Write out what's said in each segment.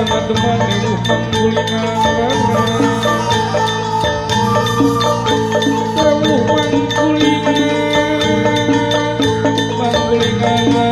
sangat teman eluh manggulingan eluh manggulingan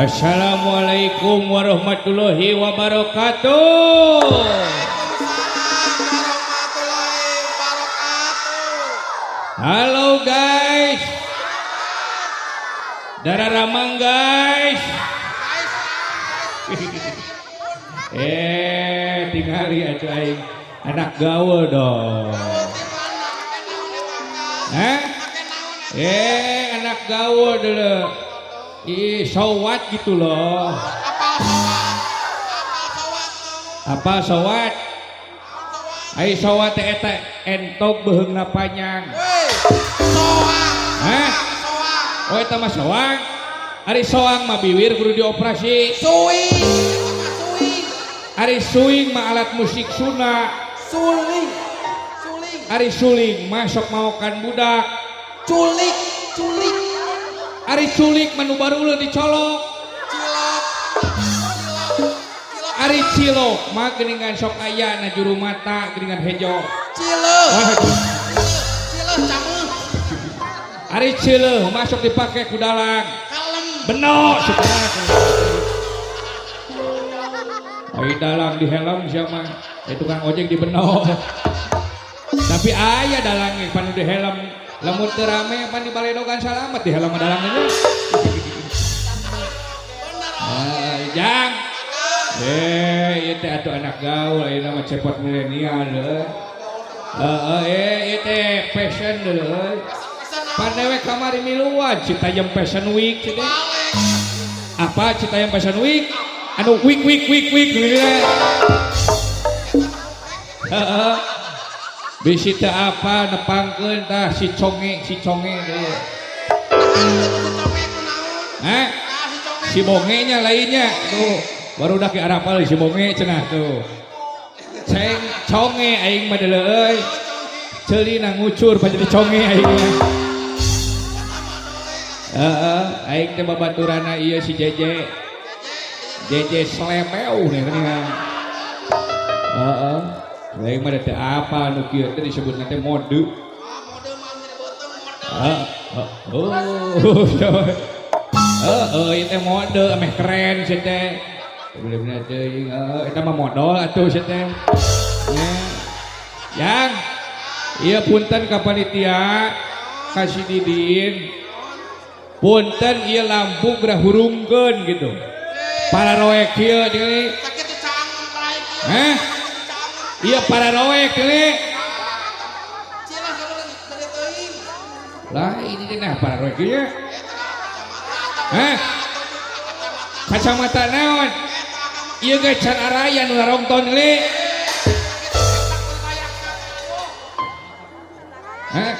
Assalamualaikum warahmatullahi wabarakatuh. Halo guys, Dararamang guys. Tinggali atuh aing anak gaul dong. Hah? Anak gaul dulu. Sowat gitu loh. Apa sowat? Ai sowat teh eta entok beheungna panjang. Hah? Oh eta mah soang. Ari soang mah biwir kudu dioperasi. Suing. Ari suing mah alat musik Sunda. Suling. Ari suling mah sok maokan budak. Culik. Ari culik manu baru ulah dicolok. Ari cilok mah geuningan sok aya na juru mata geuningan hejo. Cileuh cameuh. Ari cileuh mah sok dipake ku dalang. Helm. Beno supaya. Ai dalang di helm sia mah. Tukang ojek di beno. Tapi aya dalang panu di helm. Lamun teu rame pan di baledogan salamet di halaman dalangannya. Jang. Ieu teh atuh anak gaul ayeuna mah cepot milenial deuh. Ieu teh fashion deuh. Pandewe kamari miluan Citayam Fashion Week teh. Apa Citayam Fashion Week? Anu week gini. Bisi teh apa nepangkeun tah si conge deh. Hah? Si bongenya lainnya tuh. Baru dah ke arah apal si bonge cenah tuh. Ceng conge aing mah deuleu euy. Ceulina ngucur pa jadi conge aing. Aing teh babaturana ieu si Jeje. Jeje Slemeu nih geuningan. Lain mah teh apa nu kieu teh disebutna teh mode. Mode mah ieu teh mode ameh keren sia teh. Bener-bener teuing eta mah modal atuh sia teh. Yang ieu punten ka panitia kasih Didin. Punten ieu lampu geura hurungkeun gitu. Para roek kieu deui. Sakitu cangon lain ieu. Hah? Iya para roek kali. Lah ini deh para roek ya. Hah? Kacamata naon? Iya ge can araya nu ngarongton kali. Hah?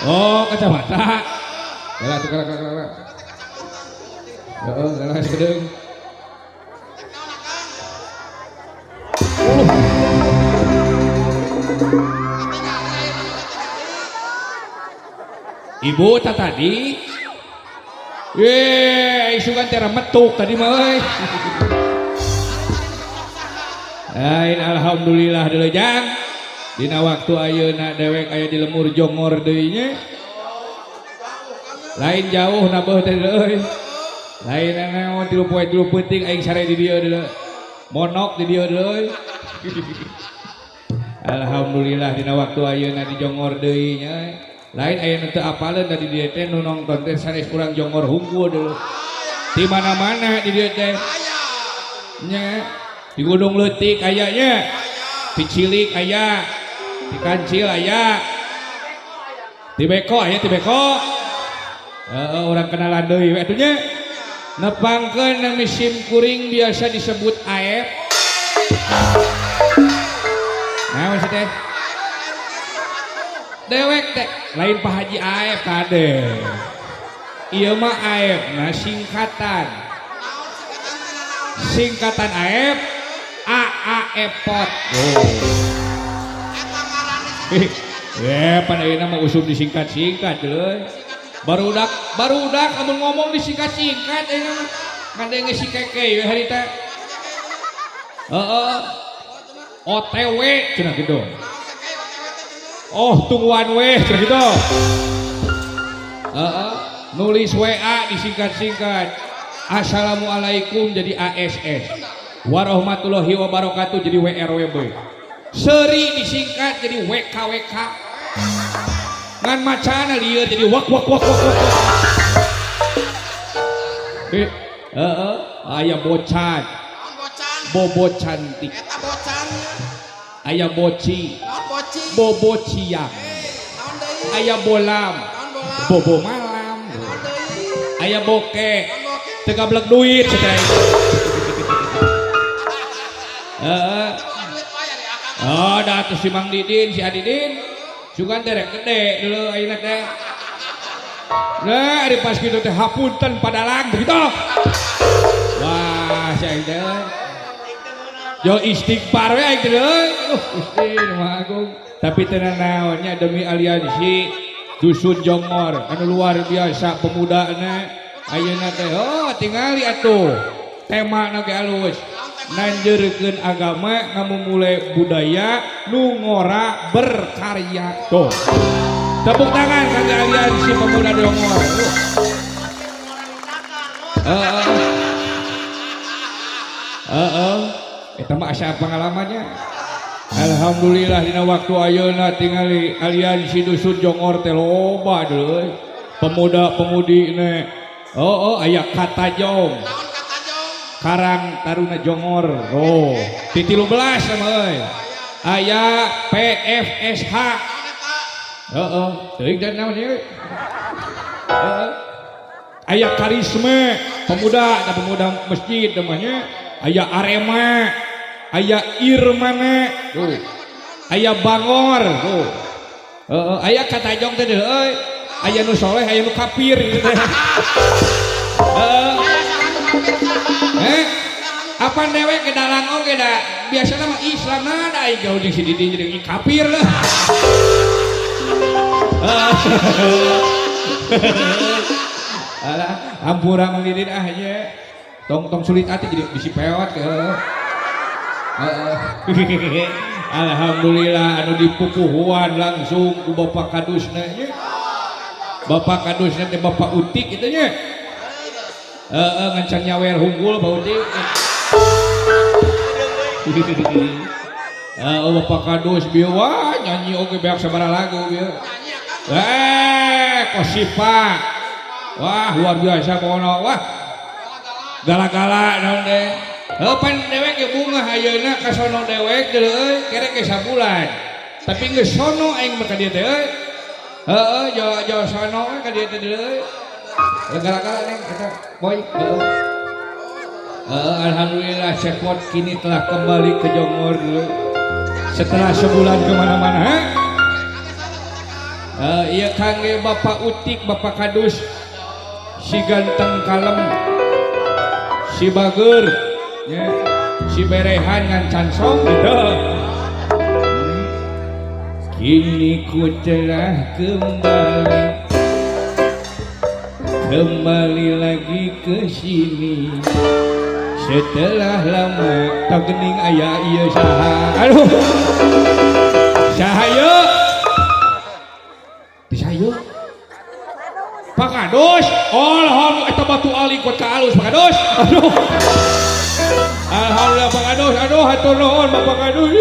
Oh kacamata. Lah tukar. Lah sedeung. Ibu tadi isukan teh metuk tadi mah euy. Lain alhamdulillah deuleu Jang. Dina waktu ayeuna dewek aya di lemur jongor deui nya. Lain jauh na beuh teh euy. Lain naon 3 poe 3 peuting aing sare di dieu deuleu. Monok di dieu deuleu. Alhamdulillah dina waktu ayeuna di jongor deui nya. Lain aya nu teu apaleun da di dieu teh nu nongton teh sanes kurang jongor hungkul deuleu. Di mana-mana di dieu teh. Nya di Gunung Leutik aya nya. Di cilik aya, di kancil aya, di beko aya, di beko. Orang kenalan deui we atunya. Nepangkeun nami sim kuring biasa disebut aep. Nah maksudnya dewek teh lain Pak Haji aep kade. Ieu mah aep nah singkatan. Singkatan aep AAEPOT. Ya pada ayeuna mah usum disingkat-singkat euy. Barudak amun ngomong disingkat-singkat ayeuna mah ngandenge si keke we harita. OTW cenah kitu. Oh tungguan we cenah kitu. Nulis WA disingkat-singkat. Assalamualaikum jadi ASS. Warahmatullahi wabarakatuh jadi WRWB. Seri disingkat jadi WKWK. Ngan macana lieur jadi wak. Aya bocan. Bobo cantik. Aya boci. Bobo ciang. Aya bolam. Bobo malam. Aya bokeh. Teu gablek duit cenah. Da atuh si Mang Didin, si Adidin sugan derek gede dulu ayeuna teh. Nah, ari pas kitu teh hapunten padalang begitu. Wah, si aing teh. Yo istighfar we aing teh euy. Gusti Maha Agung. Tapi teu naonnya demi aliansi Dusun Jongor anu luar biasa pemudana ayeuna teh. Tingali atuh. Tema na ge alus. Nanjeurkeun agama ngamumule budaya nu ngora berkarya tuh. Tepuk tangan kangge aliansi pemuda Jongor. Eta mah asa pengalamannya. Alhamdulillah dina waktu ayeuna tingali aliansi Dusun Jongor teh loba deui. Pemuda-pemudi ne. Aya Katajong. Karang Taruna Jongor. Di 13 sama euy. Aya PFSH. Teuing dan naon ieu? Aya Karisme, pemuda masjid namanya. Aya Arema, aya Irmana, tuh. Aya Bangor, tuh. Aya Katajong teh euy. Aya nu soleh, aya nu kafir gitu teh. Apa dewek ke dalang oge da biasana mah Islam ada aing gaul jeung si Didi jadi kafir lah. Alah ampura Mang Didin nya. Tong sulit hati jadi bisi pewat ke. Alhamdulillah anu dipupuhuan langsung ku Bapak Kadusna nya. Bapak Kadusna teh Bapak Utik kitu nya. Ngancan nyawer hunggul Pak Utik. Bapak Kadus bieu wah nyanyi oge beak sabaraha lagu bieu. Kosipa. Wah luar biasa pokona wah. Gala-gala naon teh. Pan dewek ge bunga ayeuna ka sono dewek deui euy kerek ge sabulan. Tapi geus sono aing mah ka dieu teh euy. Jo sono ka dieu teh deui. Gala-gala neng eta boy. Alhamdulillah Cepot kini telah kembali ke Jongor dulu setelah sebulan kemana-mana. Iya kangge Bapak Utik, Bapak Kadus, si ganteng kalem, si bager, ya, si berehan ngan song gitu. Kini ku telah kembali lagi ke sini. Setelah lama tak gening aya ieu saha. Aduh. Sahayu. Di sahayu. Pak Kadus. Alhamdulillah eta batu ali kuat ka alus Pak Kadus. Aduh. Alhamdulillah Pak Kadus. Aduh hatur nuhun Bapak Kadus.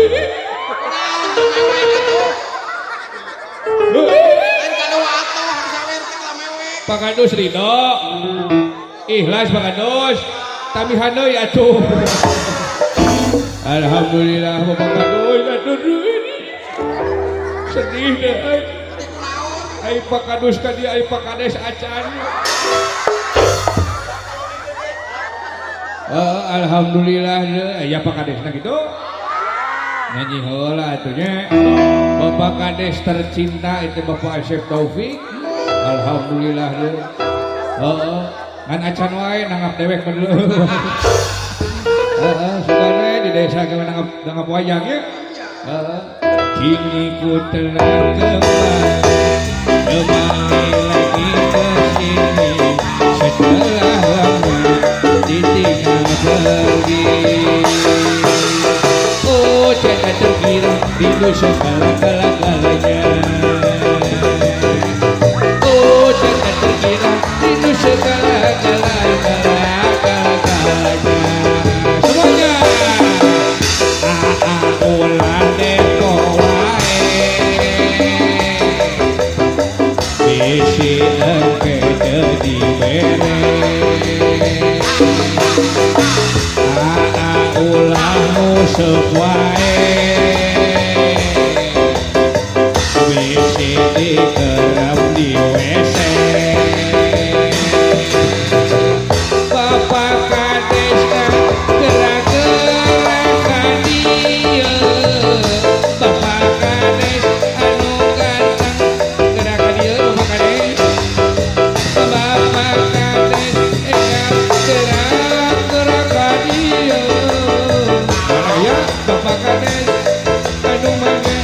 Pak Kadus ridho. Ikhlas Pak Kadus. Tapi hanoi atuh. Alhamdulillah Bapak Kadus aduh ini sedih deh ai Pak Kadus ka dia ai Pak Kades acan alhamdulillah ya Pak Kades nah gitu nyanyi heula atunya Bapak Kades tercinta itu Bapak Asep Taufik alhamdulillah deh kan acan wae nanggap dewek dulu sukanya di desa kami nanggap wayang ya kini ku telah kembali lagi ke sini setelah lama ditinggal pergi oh jangan terkira rindu segala-galanya oh jangan terkira rindu segala-galanya semuanya ulah deko wae bisi engke jadi bere ulah musuk wae bisi dikerap di WC Bapak Kades gerak-gerak dia Bapak Kades anu ganteng gerak dia Bapak Kades Bapak Kades gerak-gerak dia mana ya Bapak Kades anu mangga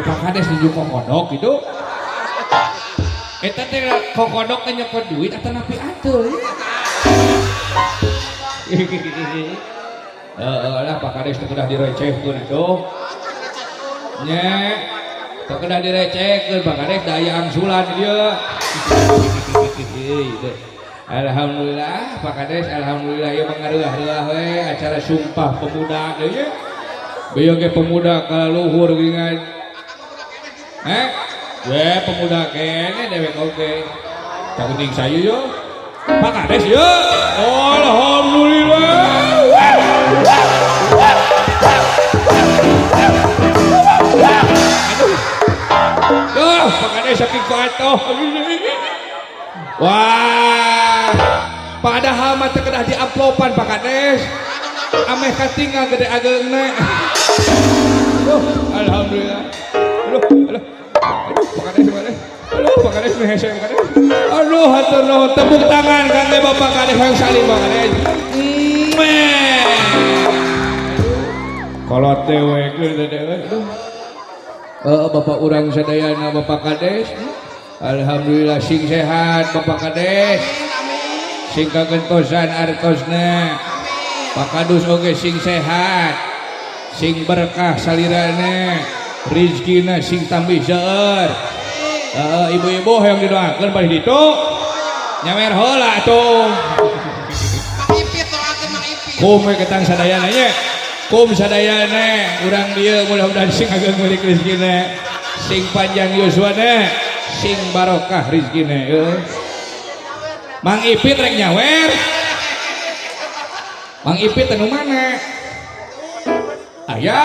Pak Kades nuju kokodok gitu eta teh kokodok teh nyokot duit atau napi atul lah Pak Kades teh kudah direcehkeun atuh nya teh kudah direcehkeun Pak Kades daya angsulan dia alhamdulillah Pak Kades alhamdulillah ya mangareuah-reuah we acara sumpah pemuda deui ya beuyeung ge pemuda ka luhur geuningan pemuda kene dewek oke tak penting saya yo Pak Kades yo alhamdulillah aduh Pak Kades saking patoh wah padahal mah teu kedah diamplopan Pak Kades ameh katinggal gede ageungna alhamdulillah aduh Pak Kades mana? Aduh Pak Kades mehese Pak Kades. Aduh hatur nuhun tepuk tangan kangge Bapak Kades yang saling Pak Kades. Kalau tewe aduh. Bapak urang sadayana Bapak Kades. Alhamdulillah sing sehat Bapak Kades. Sing kagentosan artosna. Pak Kadus oge sing sehat. Sing berkah salirana. Rizkina sing tambih seueur ibu-ibu yang didoakan pada ditu nyawer heula tuh kum ketang sadayana nya kum sadayana urang dieu mudah-mudahan sing ageng milik rizkina sing panjang yuswana sing barokah rizkina Mang Ipit rek nyawer Mang Ipit anu mana aya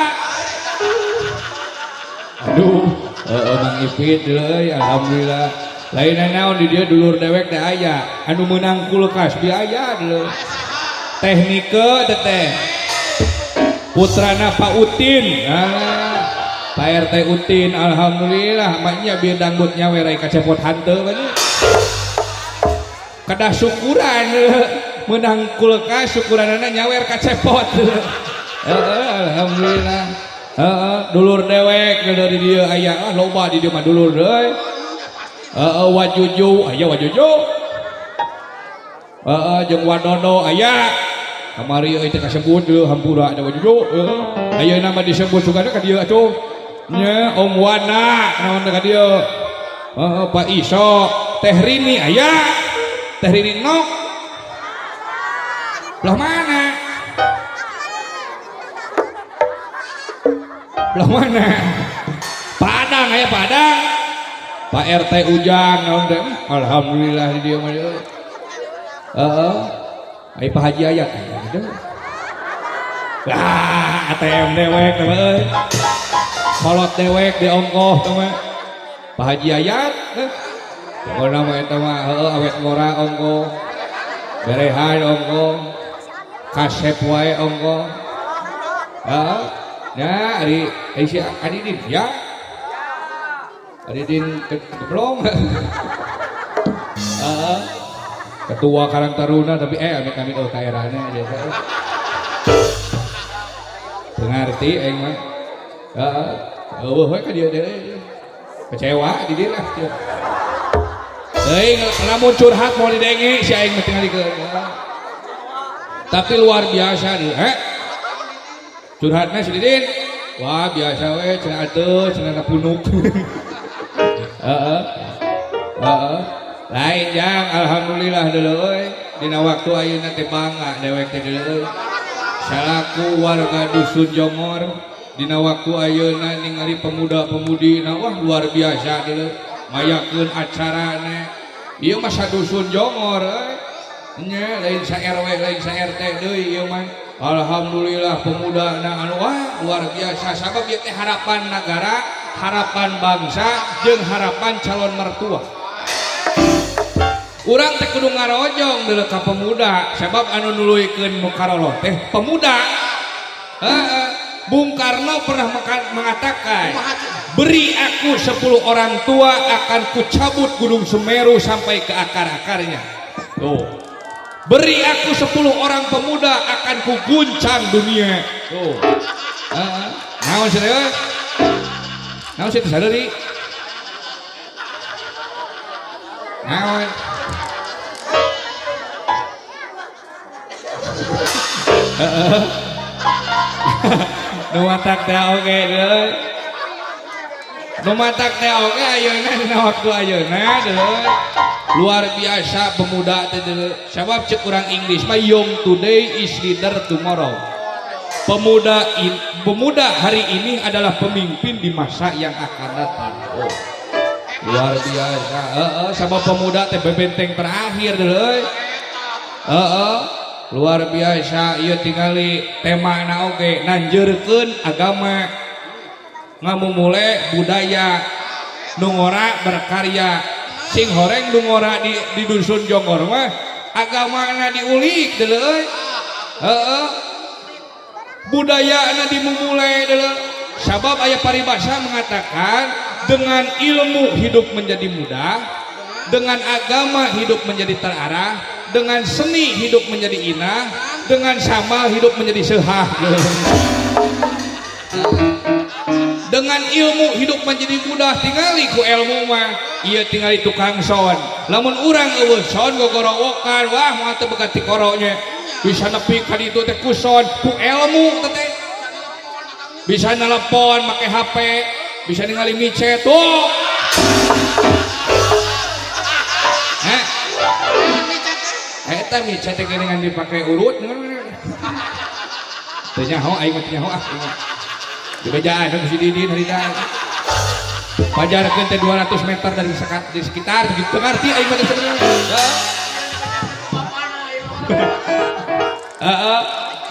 aduh Mang Ipit deui alhamdulillah lain naon di dia dulur dewek teh aya anu meunang kulkas biaya deui teknike teh putrana Pak Utin Pak RT Utin alhamdulillah maknya biar dangdut nyawer ai kacepot hanteu bani kedah syukuran meunang kulkas syukuranana nyawer kacepot alhamdulillah dulur dewek dari dia aya loba di dia mah dulur deui wajuju aya wajuju jeung wadodo aya kamari euy teh kasebut deui hampura ada wajuju ayeuna mah disebut sugana ka dieu atuh nya Om Wana naon ka dieu Pak Iso Teh Rini aya Teh Rini nok belah mana belah mana Padang aya Padang Pak RT Ujang naon teh alhamdulillah di dieu mah Ai Pak Haji Ayat. ATM dewek euy. Kolot dewek di ongkoh teman. Pak Haji Ayat. Pokona mah eta mah awet ngora ongkoh. Berehan ongkoh. Kasep wae ongkoh. Ya, Adidin ya. Adidin belum. Ketua Karang Taruna tapi amit-amit kairana dia. Ngerti aing mah. We ka dia kecewa di dia lah. Teuing lamun curhat mau didenge si aing mah tingalikeun. Tapi luar biasa dia. Curhatnya si Didin. Wah biasa we cenah atuh cenah punuk. Lain jang alhamdulillah deuleu euy. Dina waktu ayeuna teh bangga dewek teh deuleu euy. Salaku warga dusun Jongor dina waktu ayeuna ningali pemuda-pemudi wah luar biasa deuleu. Mayakeun acarana. Ieu mah sadusun Jongor euy. Nya lain sa RW lain sa RT deui ieu mah. Alhamdulillah pemuda anu wah luar biasa sabab ieu teh harapan negara, harapan bangsa jeung harapan calon mertua. Urang teh kudu ngarojong deuleu ka pemuda sabab anu nuluykeun nu karolo teh pemuda. Bung Karno pernah mengatakan, beri aku 10 orang tua akan kucabut gunung Semeru sampai ke akar-akarnya. Tuh. Beri aku 10 orang pemuda akan kuguncang dunia. Tuh. Naon serius? Naon sih sadari? Naon? Nu matak teh oge deui. Nu matak teh oge ayeuna dina waktu ayeuna deui. Luar biasa pemuda teh deuleu. Sabab cek urang Inggris mah young today is leader tomorrow. Pemuda hari ini adalah pemimpin di masa yang akan datang. Oh. Luar biasa. Sabab pemuda teh bebenteng terakhir deuleu. Luar biasa ieu tingali temana oge nanjeurkeun agama ngamumule budaya nu ngora berkarya. Sing horeng nu ngora di dusun Jongor mah agamana diulik deuleu. Budayana dimumule deuleu. Sabab aya paribasa mengatakan dengan ilmu hidup menjadi mudah, dengan agama hidup menjadi terarah, dengan seni hidup menjadi inah, dengan sambal hidup menjadi sehah. Dengan ilmu hidup menjadi mudah tingali ku ilmu mah ieu tingali tukang son. Lamun urang eueuh son gogorowokan wah moal teu begat ti koronya bisa nepi ka ditu teh ku son ku ilmu teh. Bisa nelpon make HP, bisa ningali micet tuh. Eta micet teh geuningan dipake urut. Teu nyaho aing mah teu nyaho Dibejaan si Didin hari dah. Pajarkeun teh 200 meter dari sekitar gitu ngerti aing mah sebenarnya.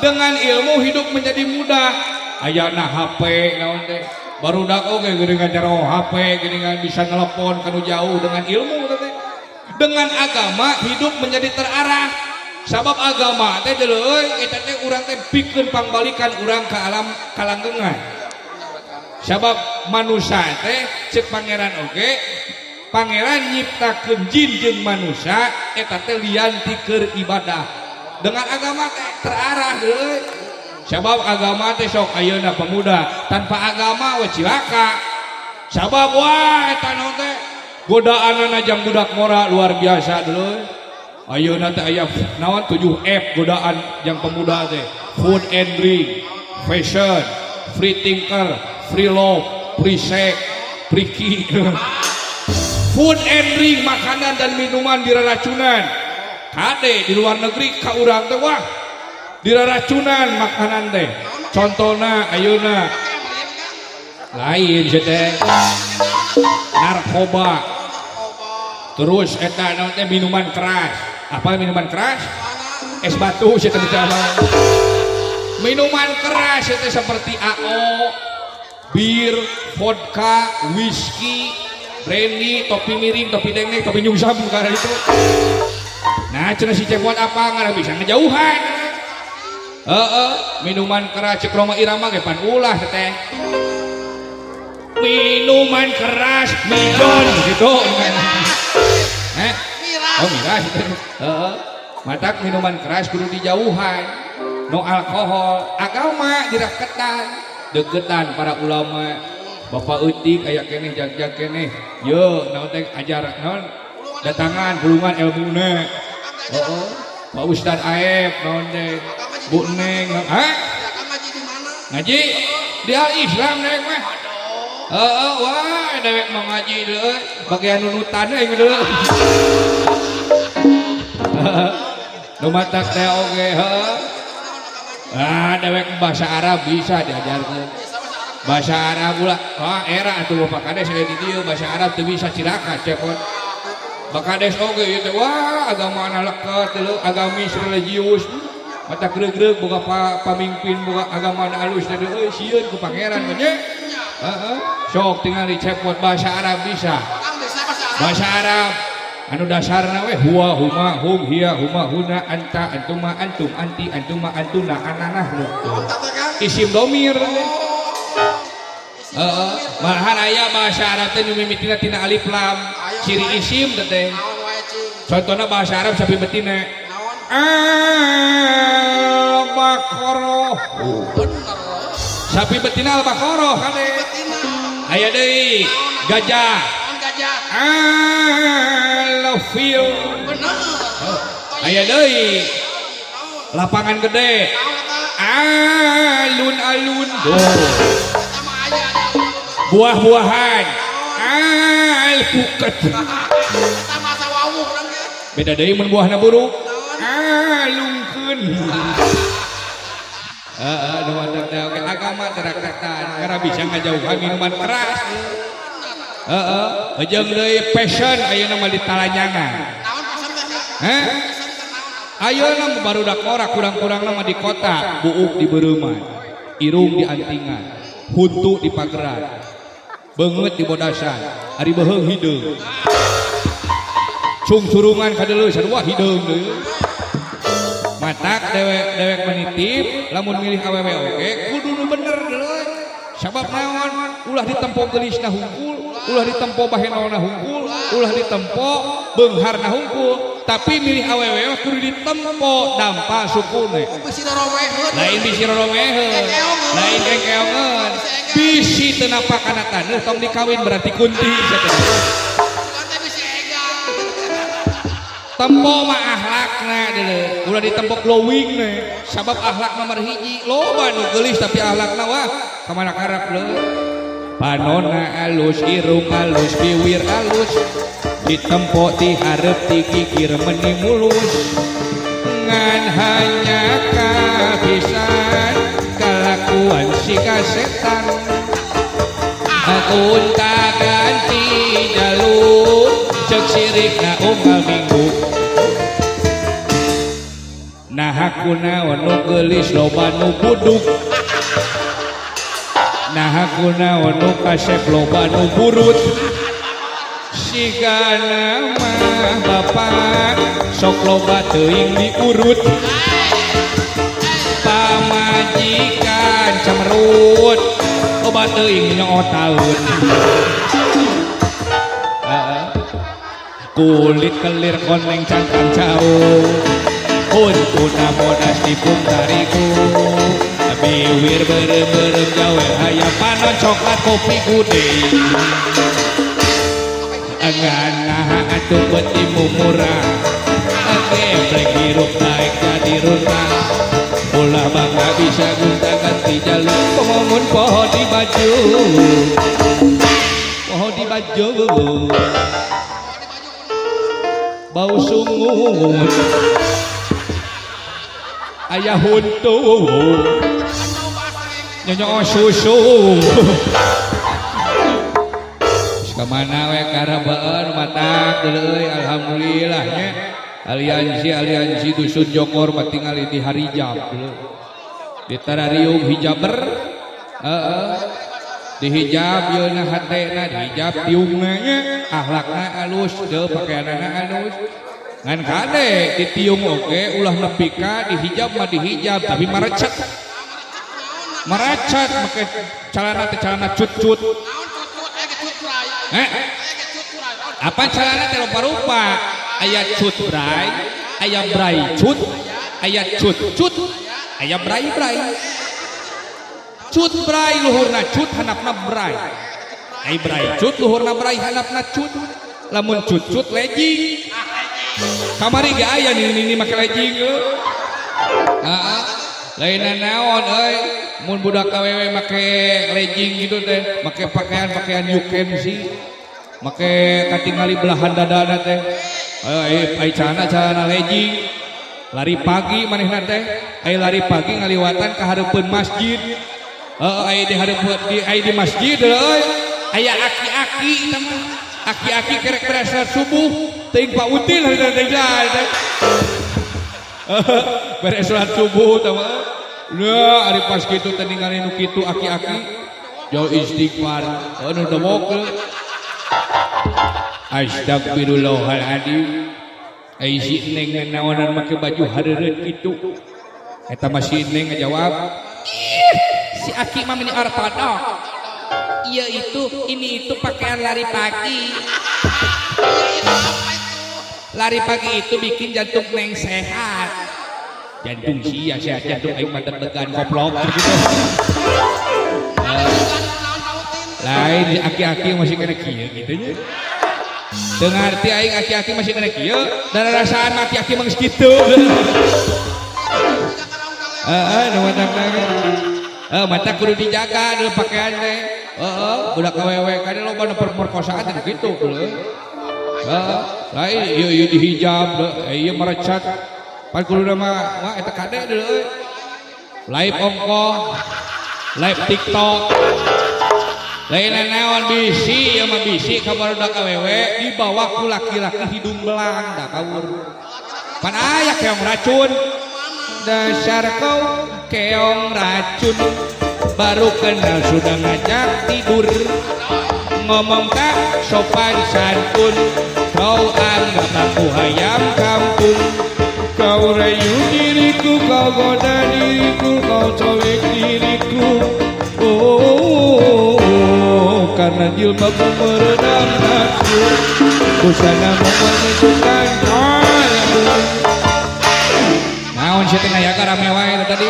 Dengan ilmu hidup menjadi mudah. Ayana HP naon teh. Barudak oge geuningan jaro HP, geuningan bisa nelpon kanu jauh dengan ilmu teh. Dengan agama hidup menjadi terarah. Sabab agama teh deuleu eta teh urang teh pikeun pangbalikan urang ka alam kalanggengan. Sabab manusia teh cek pangeran oge pangeran nyiptakeun jin jeung manusia eta teh lian ti keur ibadah. Dengan agama teh terarah deui. Sabab agama teh sok ayeuna pemuda tanpa agama we cilaka. Sabab wah eta naon teh godaanna jang budak mora luar biasa deui. Ayeuna teh aya naon 7F godaan jang pemuda teh. Food and drink, fashion, free thinker, free love, free sex, free key. Food and drink, makanan dan minuman diraracunan. Kade di luar negeri ka urang teh wah diraracunan makanan teh. Contohna ayeuna lain teh narkoba. Terus eta naon teh minuman keras. Apa minuman keras? Es batu sih tadi jalan. Minuman keras itu seperti AO, bir, vodka, whisky, brandy, topi miring, topi dengeng, topi nyungsam karena itu. Nah, cenah si cepot apa nggak bisa ngejauhan. Minuman keras cek Roma Irama ge pan ulah teh. Minuman keras midon gitu. Oh miras. Matak minuman keras kudu dijauhan. No alkohol, agama diraketan, deketan para ulama. Bapak Utik aya keneh jag-jag keneh. Yo, naon teh ajar naon datangan bulungan ilmuna. Pak Ustad Aep naon teh Bu Neng. Ngaji di Al Islam dewek mah. Wah, dewek mau ngaji deui, bagian nunutan euy deui. Nu matak teh oge dewek bahasa Arab bisa diajarkeun. Bahasa Arab ulah. Era atuh Bapak Kades di dieu bahasa Arab teu bisa cilaka cepot. Bakades oge ieu teh wah agama anu leket teh agamis religius. Mata greug-greug boga pamimpin boga agama anu alus teh euy sieun ku pangeran nya. Sok tingali cepot bahasa Arab bisa. Bahasa Arab anu dasarna we huwa huma hum hiya huma huna anta antuma antum anti antuma antuna ananah isim domir. Malahan aya bahasa Arab teh nu mimitina tina alif lam ciri isim teh. Contohna bahasa Arab sapi betina al-baqarah. Sapi betina al-baqarah kade. Aya deui gajah. Al-fil. Aya deui lapangan gede. Alun-alun. Buah-buahan alpukat beda deui mun buahna buruk alungkeun nu ada agama terakatan karena bisa ngajauhan minuman keras jeung deui passion ayeuna mah di Talanyangan ayeuna barudak ora kurang-kurang mah di kota buuk di Bereuman irung di Antingan huntu di Pageran beungeut di Bodasan ari beheung hideung cung surungan ka deuleu sarua hideung deui matak dewek menitip lamun milih awewe oge kudu nu bener deuleu sabab naon ulah ditempo geulisna hungkul ulah ditempo bahenolna hungkul ulah ditempo beungharna hungkul tapi milih awewe kudu ditempo dampal sukune lain bisi roromeheun lain engkeongeun bisi teu napak kana taneuh tong dikawin berarti kunti tempo mah akhlakna deuleu ulah ditempo glowing ne sabab akhlak nomor hiji loba nu geulis tapi akhlakna wah kamana karep deuleu panonna alus irung alus biwir alus ditempo ti hareup ti kikir meni mulus ngan hanya kapisan kalakuan si kasetan unta ganti jalur cek sirikna unggal minggu nah aku naon nu geulis loba nu buduk nah aku naon nu kasep loba nu burut sigana mah bapak sok loba teuing diurut pamajikan cemrut loba teuing nyootaeun kulit kelir koneng cangkang jauh untuna modas dipung tariku biwir berem-berem gawe hayam panon coklat kopi gudeg nganah atuh betimu murah geprek hirup naik jadi runang ulah bangga bisa gunta ganti jalur pomomun poho di baju bau sungut ayah huntu nyonyok susu kemana we karabaeun matak deuleu alhamdulillah nya aliansi dusun Jokor tinggal di Harijab di Tararium Hijaber di hijab yeuna hatena di hijab tiungna nya akhlakna alus teu pakaianna alus ngan kade di tiung oge ulah nepi ka di hijab mah di hijab tapi marecet make calana teh calana cut-cut apa calana teh rupa-rupa aya cut bray aya bray cut aya cut aya bray cut bray luhurna cut handapna bray ai bray cut luhurna bray handapna cut lamun cut legging kamari ge aya nini make legging heeh lainna naon euy mun budak awewe make legging gitu teh make pakaian yuken sih make katingali belahan dadana teh ai celana legging lari pagi manehna teh ai lari pagi ngaliwatan ka hareupeun masjid ai di hareupeun di masjid euy aya aki-aki eta mah aki-aki kerek berasa subuh teuing pautil harita teh beres salat subuh tah mah nah ari pas kitu teh ningali nu kitu aki-aki jauh istighfar anu demok astagfirullahaladzim ai si neng naonan make baju hareureut kitu eta mah si neng ngajawab si aki mah meni ortodok iya ini itu pakaian lari pagi lari pagi itu bikin jantung neng sehat jantung sia sehat jantung aing mah deg-degan goblok gitu lain si aki-aki masih kena kieu gitu nya teu ngarti aing aki-aki masih kena kieu dan rasaan aki-aki mah geus kitu nu mata kudu dijaga dulu pakaian teh budak awewe kan loba nu perkosaan teh kitu lain ieu di hijab ieu merecat pan kudu mah eta kade deui live ongkoh live TikTok lain naon bisi ya mah bisi ka budak awewe dibawa ku laki-laki hidung belang da kawur pan aya keong racun dasar kau keong racun baru kenal sudah ngajak tidur ngomong tak sopan santun kau anggap aku hayam kampung kau rayu diriku kau goda diriku kau colek diriku karena jilbabmu meredam nafsu busanamu menunjukkan kalbu naon sih teh ngaya rame wae tadi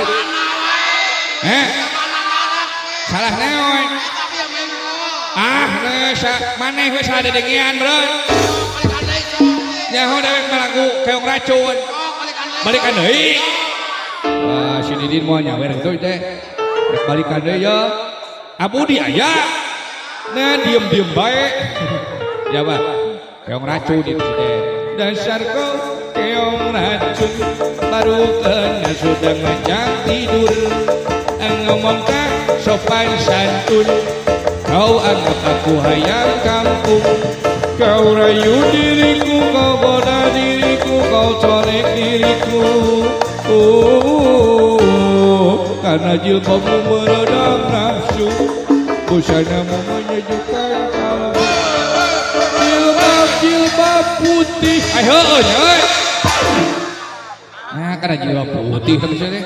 salah naon maneh we sadedengian bro nyaho dewek malagu keong racun balikan deui si Didin moal nyawer kitu teh rek balikan deui ya abudi aya nah diem bae ya bah keong racun itu teh dasar kau keong racun baru kena sudah ngajak tidur ngomong tak sopan santun kau anggap aku hayam kampung kau rayu diriku kau goda diriku kau colek diriku karena jilbabmu meredam nafsu busanamu menyejukkan kalbu jilbab putih ayo nah karena jilbab putih tapi sih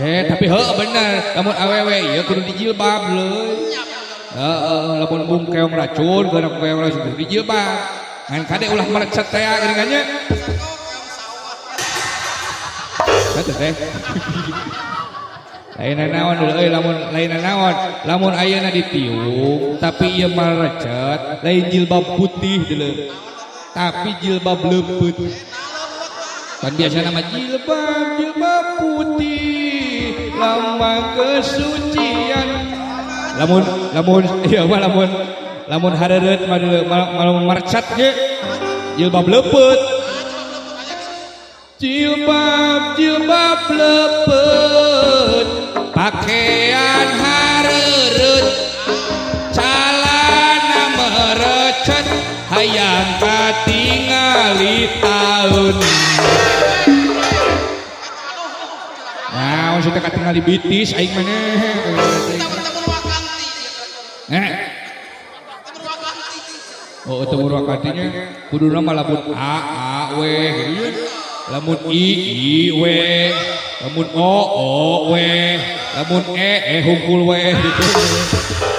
tapi bener lamun awewe ieu kudu dijilbab leuy lamun bung keong racun geuna keong racun kudu dijilbab ngan kade ulah merecet teh geuningan nya eta teh lainna naon euy lainna naon lamun ayeuna ditiung tapi ieu merecet lain jilbab putih deuleu tapi jilbab leupeut kan biasa nama jilbab putih lambang kesucian lamun hareureut malah marcat ge jilbab leupeut jilbab leupeut pakaian hareureut calana merecet hayang katingali taun naon sih teh katingali bitis aing maneh. Oh itu murwakantinya kuduna mah lamun a we gitu. Lamun i we, lamun o we, lamun hungkul we gitu.